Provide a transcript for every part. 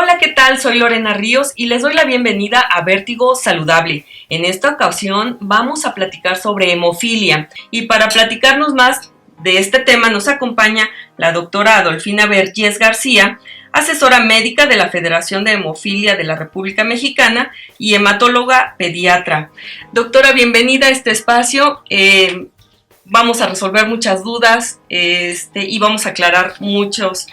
Hola, ¿qué tal? Soy Lorena Ríos y les doy la bienvenida a Vértigo Saludable. En esta ocasión vamos a platicar sobre hemofilia y para platicarnos más de este tema nos acompaña la doctora Adolfina Vergés García, asesora médica de la Federación de Hemofilia de la República Mexicana y hematóloga pediatra. Doctora, bienvenida a este espacio. Vamos a resolver muchas dudas y vamos a aclarar muchos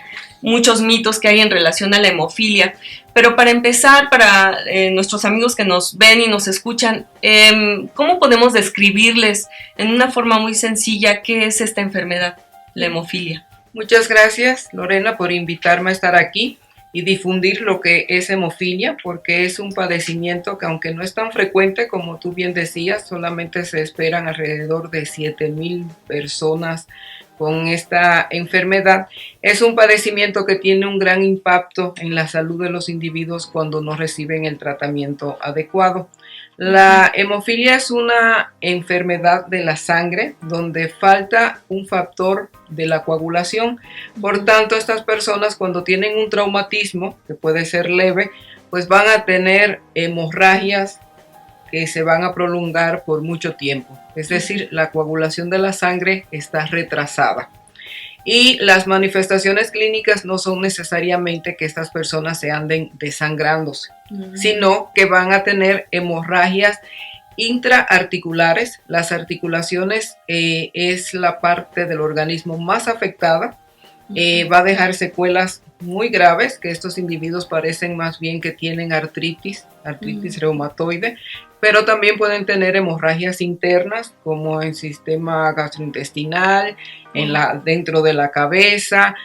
mitos que hay en relación a la hemofilia. Pero para empezar, para nuestros amigos que nos ven y nos escuchan, ¿cómo podemos describirles en una forma muy sencilla qué es esta enfermedad, la hemofilia? Muchas gracias, Lorena, por invitarme a estar aquí y difundir lo que es hemofilia, porque es un padecimiento que, aunque no es tan frecuente como tú bien decías, solamente se esperan alrededor de 7,000 personas con esta enfermedad. Es un padecimiento que tiene un gran impacto en la salud de los individuos cuando no reciben el tratamiento adecuado. La hemofilia es una enfermedad de la sangre donde falta un factor de la coagulación. Por tanto, estas personas, cuando tienen un traumatismo, que puede ser leve, pues van a tener hemorragias que se van a prolongar por mucho tiempo. Es decir, la coagulación de la sangre está retrasada. Y las manifestaciones clínicas no son necesariamente que estas personas se anden desangrándose, sino que van a tener hemorragias intraarticulares. Las articulaciones es la parte del organismo más afectada. Va a dejar secuelas muy graves, que estos individuos parecen más bien que tienen artritis reumatoide, pero también pueden tener hemorragias internas como en sistema gastrointestinal, dentro de la cabeza,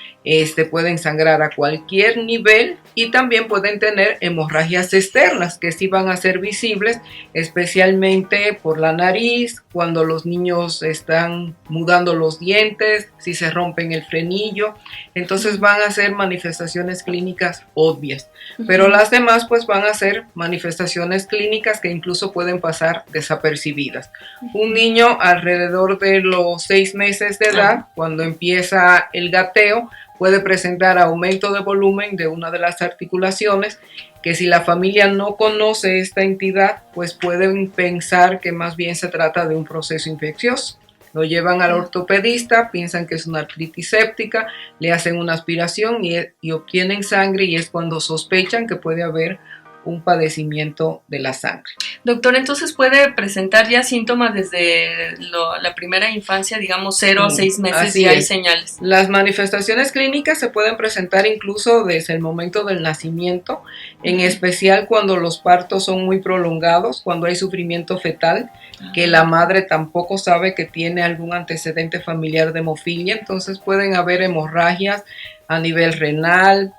pueden sangrar a cualquier nivel y también pueden tener hemorragias externas que sí van a ser visibles, especialmente por la nariz, cuando los niños están mudando los dientes, si se rompen el frenillo, entonces van a ser manifestaciones clínicas obvias, pero las demás pues van a ser manifestaciones clínicas que incluso pueden pasar desapercibidas. Un niño alrededor de los 6 meses de edad, cuando empieza el gateo, puede presentar aumento de volumen de una de las articulaciones, que si la familia no conoce esta entidad, pues pueden pensar que más bien se trata de un proceso infeccioso. Lo llevan al ortopedista, piensan que es una artritis séptica, le hacen una aspiración y obtienen sangre, y es cuando sospechan que puede haber un padecimiento de la sangre. Doctor, entonces puede presentar ya síntomas desde la primera infancia, digamos 0 a 6 meses, y hay señales. Las manifestaciones clínicas se pueden presentar incluso desde el momento del nacimiento, en especial cuando los partos son muy prolongados, cuando hay sufrimiento fetal, que la madre tampoco sabe que tiene algún antecedente familiar de hemofilia, entonces pueden haber hemorragias a nivel renal.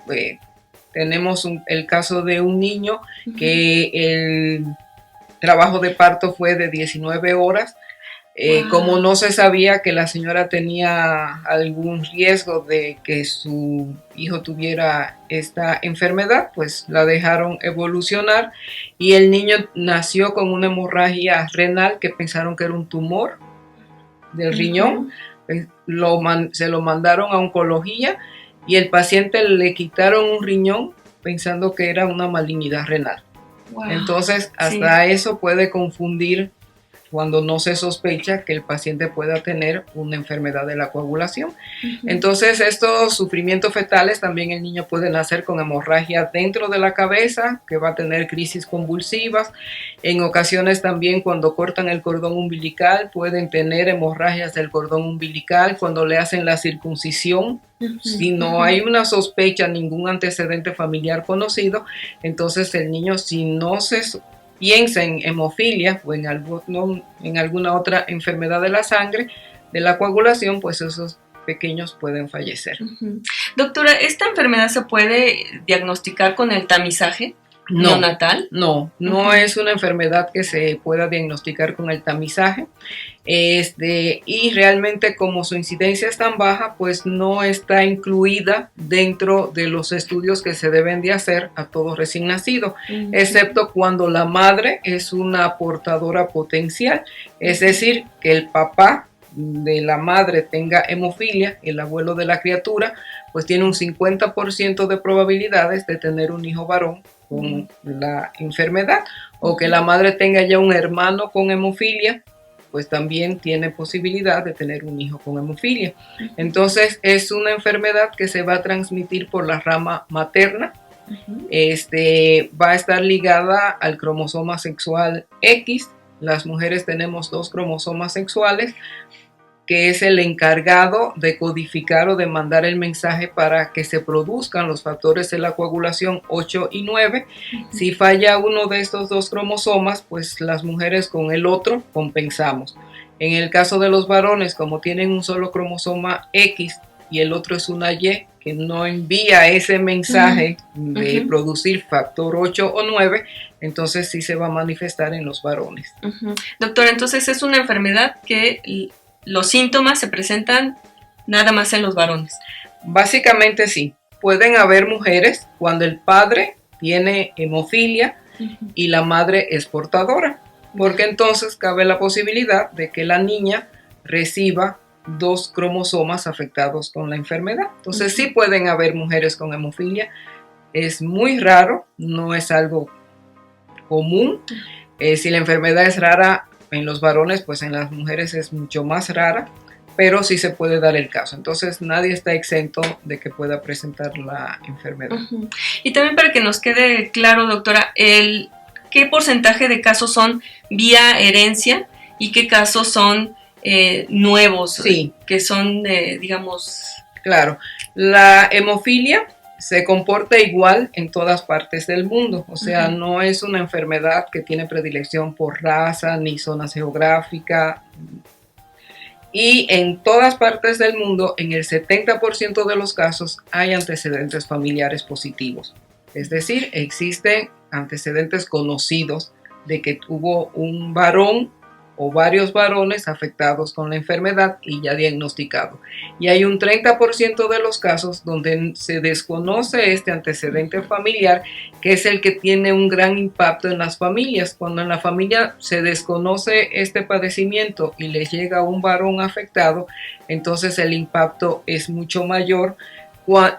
Tenemos el caso de un niño que el trabajo de parto fue de 19 horas. Como no se sabía que la señora tenía algún riesgo de que su hijo tuviera esta enfermedad, pues la dejaron evolucionar y el niño nació con una hemorragia renal que pensaron que era un tumor del riñón. Se lo mandaron a oncología y el paciente le quitaron un riñón pensando que era una malignidad renal. Entonces, hasta eso puede confundir cuando no se sospecha que el paciente pueda tener una enfermedad de la coagulación. Entonces, estos sufrimientos fetales, también el niño puede nacer con hemorragia dentro de la cabeza, que va a tener crisis convulsivas. En ocasiones también, cuando cortan el cordón umbilical, pueden tener hemorragias del cordón umbilical. Cuando le hacen la circuncisión, si no hay una sospecha, ningún antecedente familiar conocido, entonces el niño, si no se piensa en hemofilia o en alguna otra enfermedad de la sangre, de la coagulación, pues esos pequeños pueden fallecer. Doctora, ¿esta enfermedad se puede diagnosticar con el tamizaje neonatal? No es una enfermedad que se pueda diagnosticar con el tamizaje. Y realmente, como su incidencia es tan baja, pues no está incluida dentro de los estudios que se deben de hacer a todo recién nacido, excepto cuando la madre es una portadora potencial, es decir, que el papá de la madre tenga hemofilia, el abuelo de la criatura, pues tiene un 50% de probabilidades de tener un hijo varón con la enfermedad, o que la madre tenga ya un hermano con hemofilia, pues también tiene posibilidad de tener un hijo con hemofilia. Entonces es una enfermedad que se va a transmitir por la rama materna. Va a estar ligada al cromosoma sexual X. Las mujeres tenemos 2 cromosomas sexuales, que es el encargado de codificar o de mandar el mensaje para que se produzcan los factores de la coagulación 8 y 9. Si falla uno de estos 2 cromosomas, pues las mujeres con el otro compensamos. En el caso de los varones, como tienen un solo cromosoma X y el otro es una Y, que no envía ese mensaje de producir factor 8 o 9, entonces sí se va a manifestar en los varones. Doctora, entonces es una enfermedad que los síntomas se presentan nada más en los varones. Básicamente sí. Pueden haber mujeres cuando el padre tiene hemofilia y la madre es portadora, porque entonces cabe la posibilidad de que la niña reciba 2 cromosomas afectados con la enfermedad. Entonces sí pueden haber mujeres con hemofilia. Es muy raro, no es algo común. Si la enfermedad es rara en los varones, pues en las mujeres es mucho más rara, pero sí se puede dar el caso. Entonces nadie está exento de que pueda presentar la enfermedad. Y también para que nos quede claro, doctora, ¿qué porcentaje de casos son vía herencia y qué casos son nuevos? Sí. Que son, digamos... Claro, la hemofilia se comporta igual en todas partes del mundo, o sea, no es una enfermedad que tiene predilección por raza ni zona geográfica, y en todas partes del mundo, en el 70% de los casos, hay antecedentes familiares positivos, es decir, existen antecedentes conocidos de que tuvo un varón o varios varones afectados con la enfermedad y ya diagnosticado. Y hay un 30% de los casos donde se desconoce este antecedente familiar, que es el que tiene un gran impacto en las familias. Cuando en la familia se desconoce este padecimiento y le llega un varón afectado, entonces el impacto es mucho mayor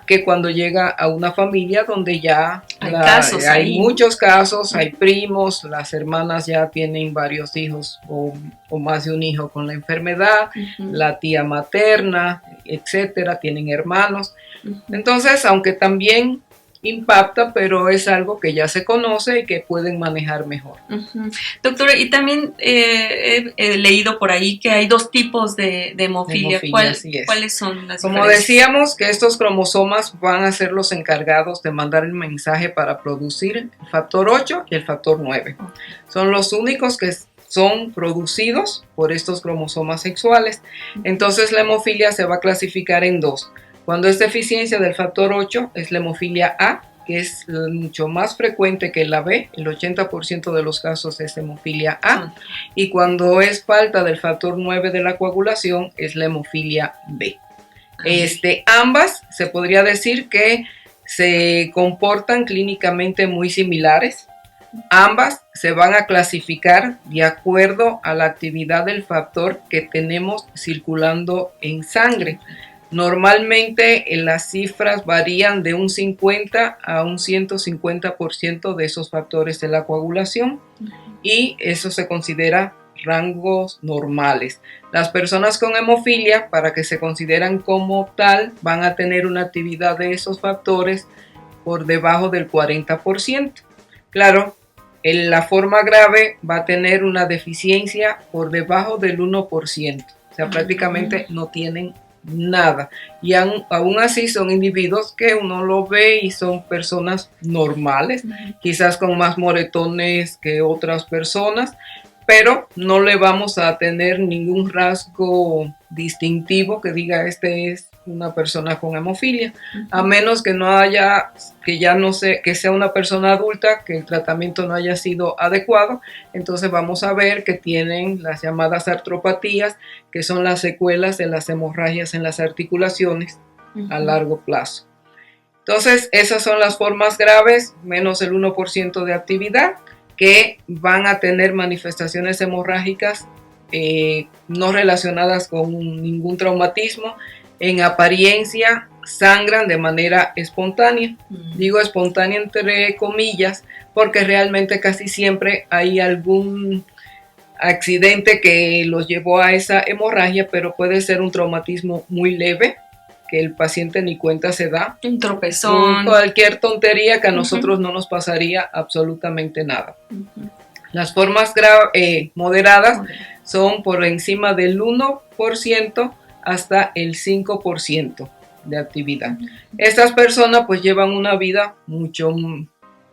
que cuando llega a una familia donde ya hay muchos casos, hay primos, las hermanas ya tienen varios hijos o más de un hijo con la enfermedad, la tía materna, etcétera, tienen hermanos. Entonces, aunque también impacta, pero es algo que ya se conoce y que pueden manejar mejor. Doctora, y también he leído por ahí que hay 2 tipos de hemofilia. ¿Cuáles son las diferencias? Como decíamos, que estos cromosomas van a ser los encargados de mandar el mensaje para producir el factor 8 y el factor 9. Son los únicos que son producidos por estos cromosomas sexuales. Entonces la hemofilia se va a clasificar en 2. Cuando es deficiencia del factor 8 es la hemofilia A, que es mucho más frecuente que la B, el 80% de los casos es hemofilia A, y cuando es falta del factor 9 de la coagulación es la hemofilia B. Ambas se podría decir que se comportan clínicamente muy similares. Ambas se van a clasificar de acuerdo a la actividad del factor que tenemos circulando en sangre. Normalmente las cifras varían de un 50 a un 150% de esos factores de la coagulación, y eso se considera rangos normales. Las personas con hemofilia, para que se consideran como tal, van a tener una actividad de esos factores por debajo del 40%. Claro, en la forma grave va a tener una deficiencia por debajo del 1%, o sea, prácticamente no tienen nada, y aún así son individuos que uno lo ve y son personas normales, quizás con más moretones que otras personas, pero no le vamos a tener ningún rasgo distintivo que diga este es una persona con hemofilia, a menos que no haya, que sea una persona adulta, que el tratamiento no haya sido adecuado. Entonces vamos a ver que tienen las llamadas artropatías, que son las secuelas de las hemorragias en las articulaciones a largo plazo. Entonces esas son las formas graves, menos el 1% de actividad, que van a tener manifestaciones hemorrágicas no relacionadas con ningún traumatismo. En apariencia sangran de manera espontánea. Digo espontánea entre comillas porque realmente casi siempre hay algún accidente que los llevó a esa hemorragia, pero puede ser un traumatismo muy leve que el paciente ni cuenta se da. Un tropezón. Cualquier tontería que a nosotros no nos pasaría absolutamente nada. Las formas moderadas son por encima del 1% hasta el 5% de actividad. Estas personas pues llevan una vida mucho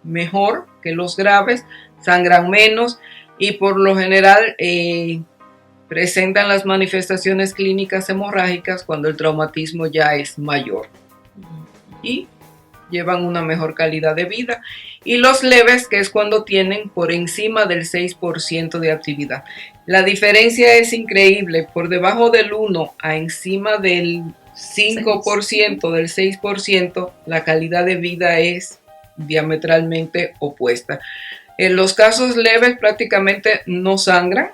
mejor que los graves, sangran menos y por lo general presentan las manifestaciones clínicas hemorrágicas cuando el traumatismo ya es mayor y llevan una mejor calidad de vida. Y los leves, que es cuando tienen por encima del 6% de actividad. La diferencia es increíble, por debajo del 1 a encima del 5%, del 6%, la calidad de vida es diametralmente opuesta. En los casos leves prácticamente no sangran,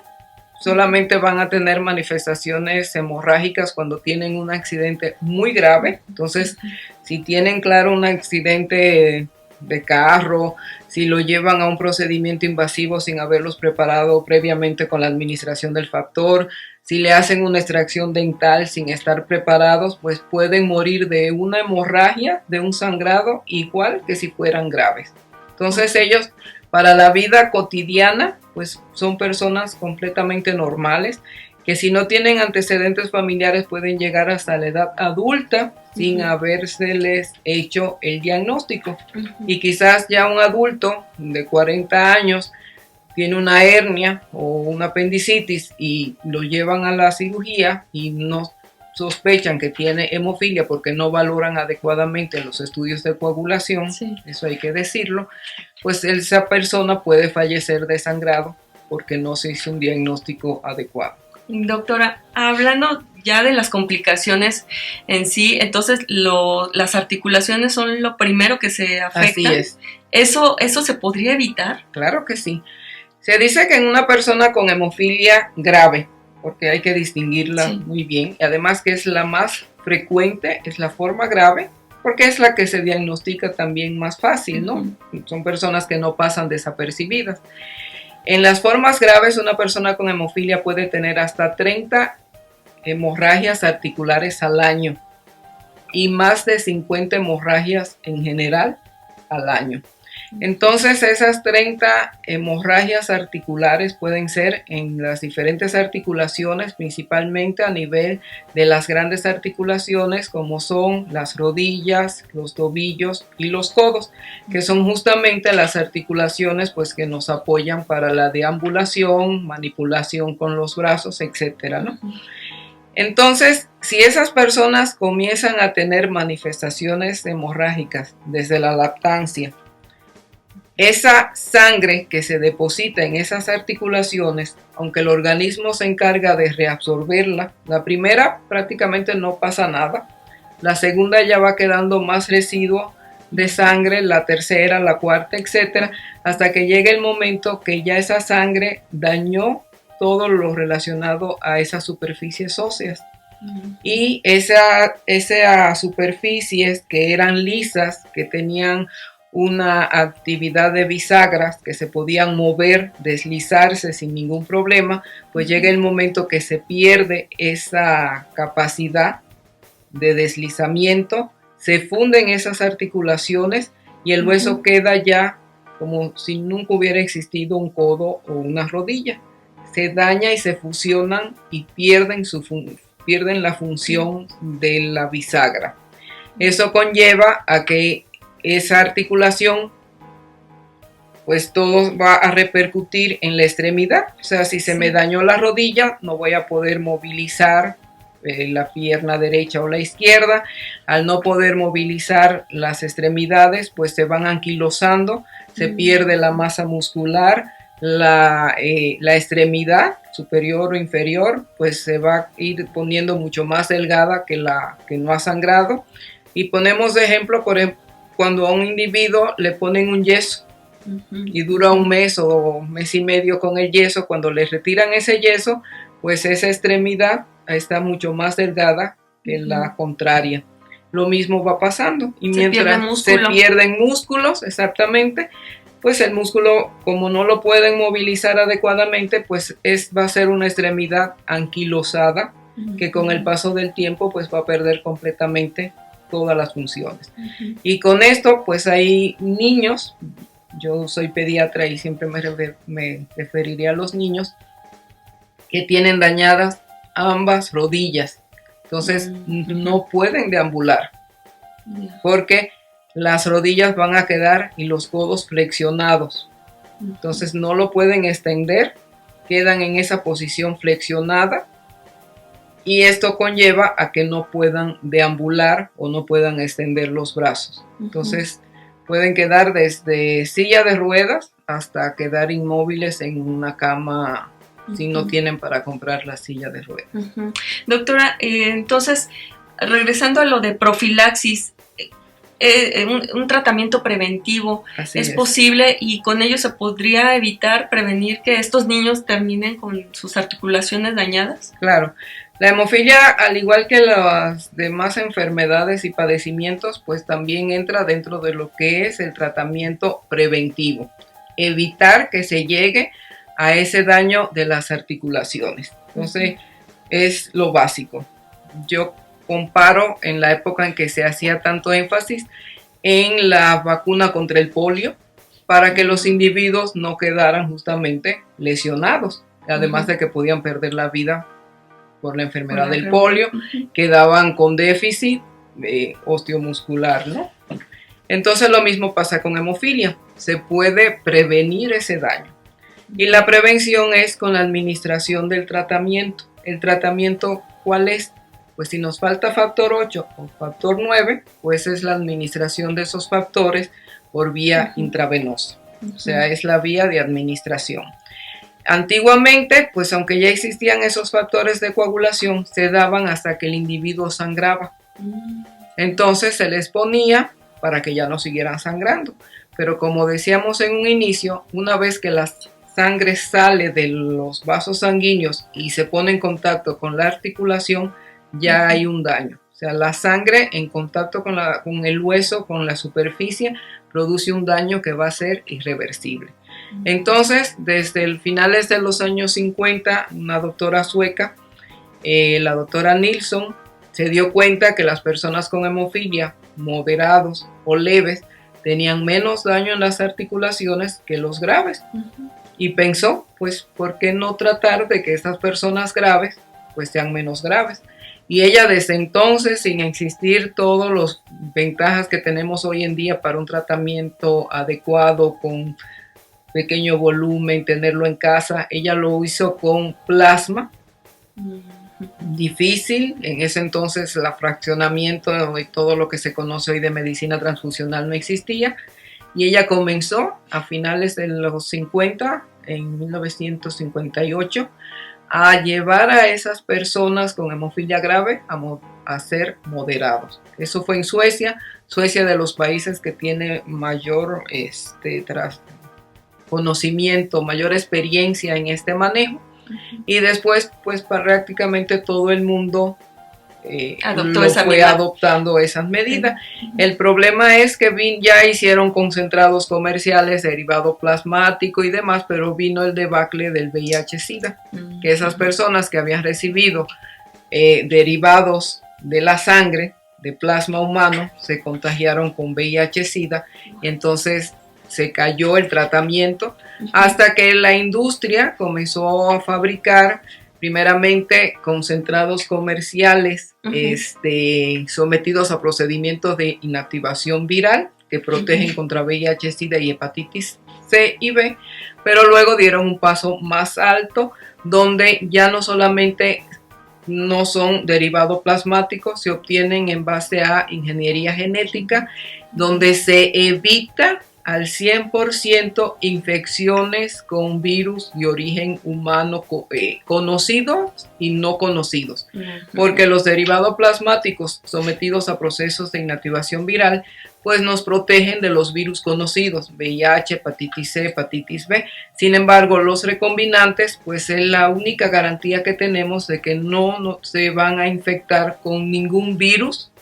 solamente van a tener manifestaciones hemorrágicas cuando tienen un accidente muy grave. Entonces, si tienen, claro, un accidente de carro, si lo llevan a un procedimiento invasivo sin haberlos preparado previamente con la administración del factor, si le hacen una extracción dental sin estar preparados, pues pueden morir de una hemorragia, de un sangrado, igual que si fueran graves. Entonces ellos, para la vida cotidiana, pues son personas completamente normales, que si no tienen antecedentes familiares pueden llegar hasta la edad adulta sin habérseles hecho el diagnóstico. Y quizás ya un adulto de 40 años tiene una hernia o una apendicitis y lo llevan a la cirugía y no sospechan que tiene hemofilia porque no valoran adecuadamente los estudios de coagulación, eso hay que decirlo, pues esa persona puede fallecer desangrado porque no se hizo un diagnóstico adecuado. Doctora, hablando ya de las complicaciones en sí, entonces las articulaciones son lo primero que se afectan. Así es. ¿Eso se podría evitar? Claro que sí. Se dice que en una persona con hemofilia grave, porque hay que distinguirla muy bien, y además que es la más frecuente, es la forma grave, porque es la que se diagnostica también más fácil, ¿no? Son personas que no pasan desapercibidas. En las formas graves, una persona con hemofilia puede tener hasta 30 hemorragias articulares al año y más de 50 hemorragias en general al año. Entonces, esas 30 hemorragias articulares pueden ser en las diferentes articulaciones, principalmente a nivel de las grandes articulaciones, como son las rodillas, los tobillos y los codos, que son justamente las articulaciones pues, que nos apoyan para la deambulación, manipulación con los brazos, etcétera, ¿no? Entonces, si esas personas comienzan a tener manifestaciones hemorrágicas desde la lactancia, esa sangre que se deposita en esas articulaciones, aunque el organismo se encarga de reabsorberla, la primera prácticamente no pasa nada, la segunda ya va quedando más residuo de sangre, la tercera, la cuarta, etcétera, hasta que llegue el momento que ya esa sangre dañó todo lo relacionado a esas superficies óseas. Y esas superficies que eran lisas, que tenían una actividad de bisagras que se podían mover, deslizarse sin ningún problema, pues llega el momento que se pierde esa capacidad de deslizamiento, se funden esas articulaciones y el hueso queda ya como si nunca hubiera existido un codo o una rodilla. Se daña y se fusionan y pierden la función de la bisagra. Eso conlleva a que esa articulación, pues todo va a repercutir en la extremidad. O sea, si se me dañó la rodilla, no voy a poder movilizar la pierna derecha o la izquierda. Al no poder movilizar las extremidades, pues se van anquilosando, se pierde la masa muscular, la extremidad superior o inferior, pues se va a ir poniendo mucho más delgada que la que no ha sangrado. Y ponemos de ejemplo, por ejemplo, cuando a un individuo le ponen un yeso y dura un mes o mes y medio con el yeso, cuando le retiran ese yeso, pues esa extremidad está mucho más delgada que la contraria. Lo mismo va pasando y mientras se pierden músculos, exactamente, pues el músculo, como no lo pueden movilizar adecuadamente, pues va a ser una extremidad anquilosada que con el paso del tiempo pues va a perder completamente todas las funciones. Y con esto pues hay niños, yo soy pediatra y siempre me referiré a los niños que tienen dañadas ambas rodillas, entonces no pueden deambular porque las rodillas van a quedar y los codos flexionados, entonces no lo pueden extender, quedan en esa posición flexionada y esto conlleva a que no puedan deambular o no puedan extender los brazos. Entonces pueden quedar desde silla de ruedas hasta quedar inmóviles en una cama si no tienen para comprar la silla de ruedas. Doctora, entonces, regresando a lo de profilaxis, un tratamiento preventivo es posible y con ello se podría prevenir que estos niños terminen con sus articulaciones dañadas. Claro, la hemofilia, al igual que las demás enfermedades y padecimientos, pues también entra dentro de lo que es el tratamiento preventivo, evitar que se llegue a ese daño de las articulaciones. Entonces, es lo básico. Yo comparo en la época en que se hacía tanto énfasis en la vacuna contra el polio para que los individuos no quedaran justamente lesionados, además de que podían perder la vida por la enfermedad del polio, quedaban con déficit osteomuscular, ¿no? Entonces lo mismo pasa con hemofilia, se puede prevenir ese daño. Y la prevención es con la administración del tratamiento. ¿El tratamiento cuál es? Pues si nos falta factor 8 o factor 9, pues es la administración de esos factores por vía intravenosa. O sea, es la vía de administración. Antiguamente, pues aunque ya existían esos factores de coagulación, se daban hasta que el individuo sangraba. Entonces se les ponía para que ya no siguieran sangrando. Pero como decíamos en un inicio, una vez que la sangre sale de los vasos sanguíneos y se pone en contacto con la articulación, ya hay un daño. O sea, la sangre en contacto con el hueso, con la superficie, produce un daño que va a ser irreversible. Entonces, desde finales de los años 50, una doctora sueca, la doctora Nilsson, se dio cuenta que las personas con hemofilia moderados o leves tenían menos daño en las articulaciones que los graves. Y pensó, pues, ¿por qué no tratar de que estas personas graves, pues, sean menos graves? Y ella desde entonces, sin existir todas las ventajas que tenemos hoy en día para un tratamiento adecuado, con pequeño volumen, tenerlo en casa, ella lo hizo con plasma. Difícil, en ese entonces el fraccionamiento y todo lo que se conoce hoy de medicina transfusional no existía. Y ella comenzó a finales de los 50, en 1958, a llevar a esas personas con hemofilia grave a ser moderados. Eso fue en Suecia, de los países que tiene mayor conocimiento, mayor experiencia en este manejo. Y después, pues prácticamente todo el mundo fue adoptando esas medidas. El problema es que ya hicieron concentrados comerciales, derivado plasmático y demás, pero vino el debacle del VIH-Sida, que esas personas que habían recibido derivados de la sangre, de plasma humano, se contagiaron con VIH-Sida, y entonces se cayó el tratamiento hasta que la industria comenzó a fabricar primeramente concentrados comerciales sometidos a procedimientos de inactivación viral que protegen contra VIH, SIDA y hepatitis C y B, pero luego dieron un paso más alto donde ya no solamente no son derivados plasmáticos, se obtienen en base a ingeniería genética, donde se evita al 100% infecciones con virus de origen humano conocidos y no conocidos, porque los derivados plasmáticos sometidos a procesos de inactivación viral pues nos protegen de los virus conocidos, VIH, hepatitis C, hepatitis B. Sin embargo, los recombinantes, pues es la única garantía que tenemos de que no se van a infectar con ningún virus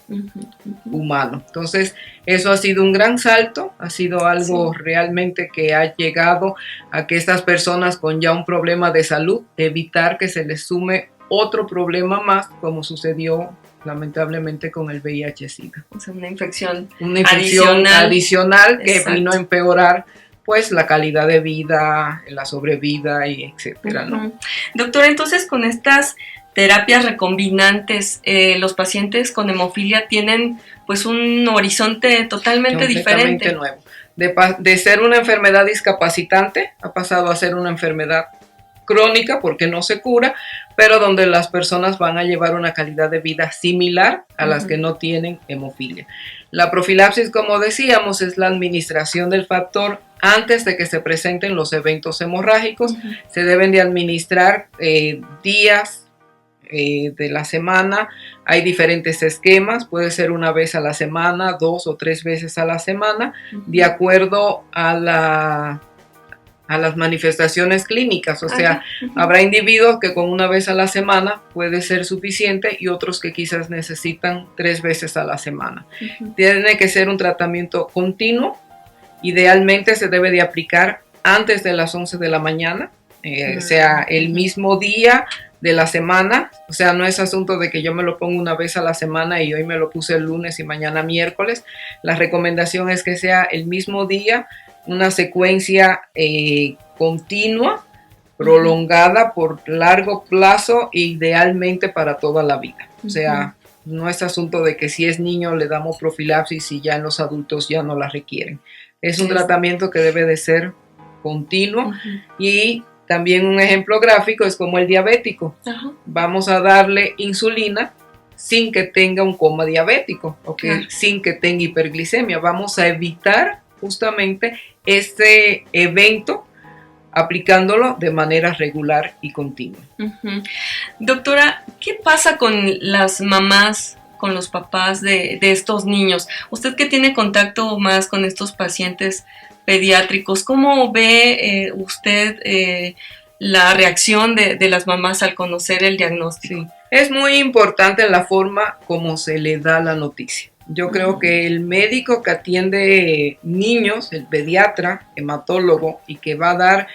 humano. Entonces, eso ha sido un gran salto, ha sido algo realmente que ha llegado a que estas personas con ya un problema de salud, evitar que se les sume otro problema más, como sucedió lamentablemente con el VIH-Sida. O sea, una infección adicional que vino a empeorar pues la calidad de vida, la sobrevida y etcétera, ¿no? Doctora, entonces con estas terapias recombinantes, los pacientes con hemofilia tienen pues un horizonte totalmente diferente. Nuevo. De ser una enfermedad discapacitante, ha pasado a ser una enfermedad crónica porque no se cura, pero donde las personas van a llevar una calidad de vida similar a las que no tienen hemofilia. La profilaxis, como decíamos, es la administración del factor antes de que se presenten los eventos hemorrágicos. Se deben de administrar días de la semana. Hay diferentes esquemas, puede ser una vez a la semana, 2 o 3 veces a la semana, de acuerdo a las manifestaciones clínicas, o sea, habrá individuos que con una vez a la semana puede ser suficiente y otros que quizás necesitan 3 veces a la semana. Tiene que ser un tratamiento continuo, idealmente se debe de aplicar antes de las 11 de la mañana, o sea, el mismo día de la semana, o sea, no es asunto de que yo me lo pongo una vez a la semana y hoy me lo puse el lunes y mañana miércoles. La recomendación es que sea el mismo día, una secuencia continua, prolongada por largo plazo e idealmente para toda la vida. O sea, no es asunto de que si es niño le damos profilaxis y ya en los adultos ya no la requieren. Es un tratamiento que debe de ser continuo y también un ejemplo gráfico es como el diabético. Vamos a darle insulina sin que tenga un coma diabético, sin que tenga hiperglicemia. Vamos a evitar justamente este evento aplicándolo de manera regular y continua. Doctora, ¿qué pasa con las mamás, con los papás de estos niños? Usted que tiene contacto más con estos pacientes pediátricos, ¿cómo ve usted la reacción de las mamás al conocer el diagnóstico? Sí. Es muy importante la forma como se le da la noticia. Yo creo que el médico que atiende niños, el pediatra, hematólogo, y que va a dar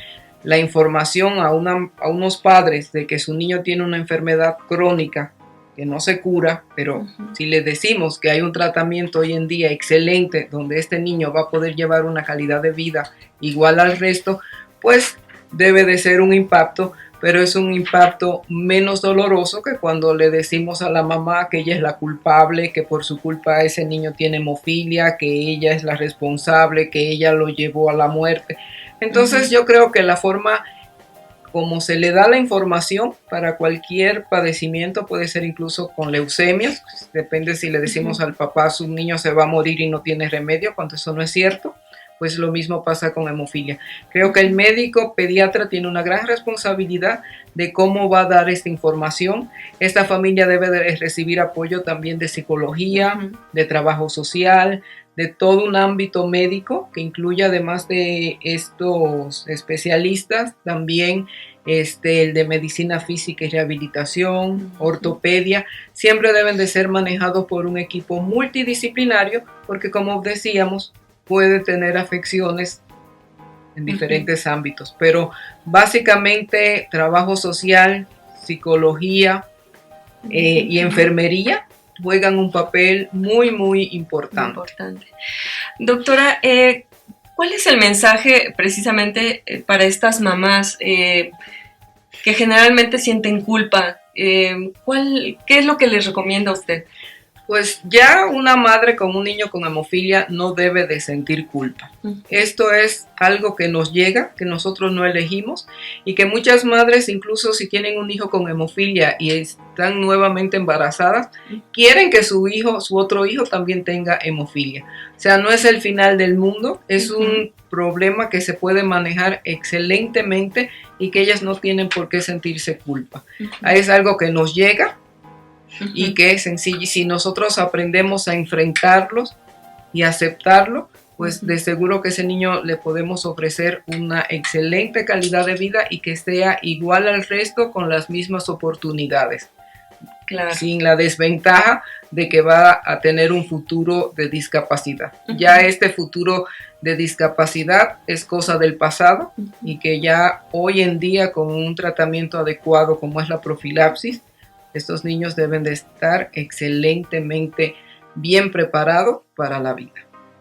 la información a unos padres de que su niño tiene una enfermedad crónica que no se cura, pero si le decimos que hay un tratamiento hoy en día excelente donde este niño va a poder llevar una calidad de vida igual al resto, pues debe de ser un impacto, pero es un impacto menos doloroso que cuando le decimos a la mamá que ella es la culpable, que por su culpa ese niño tiene hemofilia, que ella es la responsable, que ella lo llevó a la muerte. Entonces yo creo que la forma como se le da la información para cualquier padecimiento, puede ser incluso con leucemia, depende si le decimos al papá su niño se va a morir y no tiene remedio, cuando eso no es cierto. Pues lo mismo pasa con hemofilia. Creo que el médico pediatra tiene una gran responsabilidad de cómo va a dar esta información. Esta familia debe de recibir apoyo también de psicología, de trabajo social, de todo un ámbito médico que incluye, además de estos especialistas, también el de medicina física y rehabilitación, ortopedia. Siempre deben de ser manejados por un equipo multidisciplinario porque, como decíamos, puede tener afecciones en diferentes ámbitos, pero básicamente trabajo social, psicología y enfermería juegan un papel muy, muy importante. Doctora, ¿cuál es el mensaje precisamente para estas mamás que generalmente sienten culpa? ¿Qué es lo que les recomienda usted? Pues ya una madre con un niño con hemofilia no debe de sentir culpa. Esto es algo que nos llega, que nosotros no elegimos y que muchas madres, incluso si tienen un hijo con hemofilia y están nuevamente embarazadas, quieren que su hijo, su otro hijo también tenga hemofilia. O sea, no es el final del mundo, es un problema que se puede manejar excelentemente y que ellas no tienen por qué sentirse culpa. Es algo que nos llega. Y que es sencillo, y si nosotros aprendemos a enfrentarlos y aceptarlo, pues de seguro que ese niño le podemos ofrecer una excelente calidad de vida y que sea igual al resto con las mismas oportunidades. Claro. Sin la desventaja de que va a tener un futuro de discapacidad. Ya este futuro de discapacidad es cosa del pasado y que ya hoy en día con un tratamiento adecuado como es la profilaxis, estos niños deben de estar excelentemente bien preparados para la vida.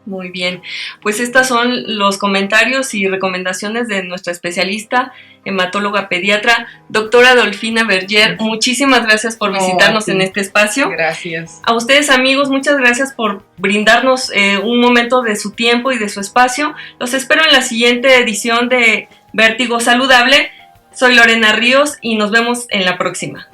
Muy bien, pues estos son los comentarios y recomendaciones de nuestra especialista, hematóloga pediatra, doctora Dolfina Berger. Muchísimas gracias por visitarnos en este espacio. Gracias. A ustedes, amigos, muchas gracias por brindarnos un momento de su tiempo y de su espacio. Los espero en la siguiente edición de Vértigo Saludable. Soy Lorena Ríos y nos vemos en la próxima.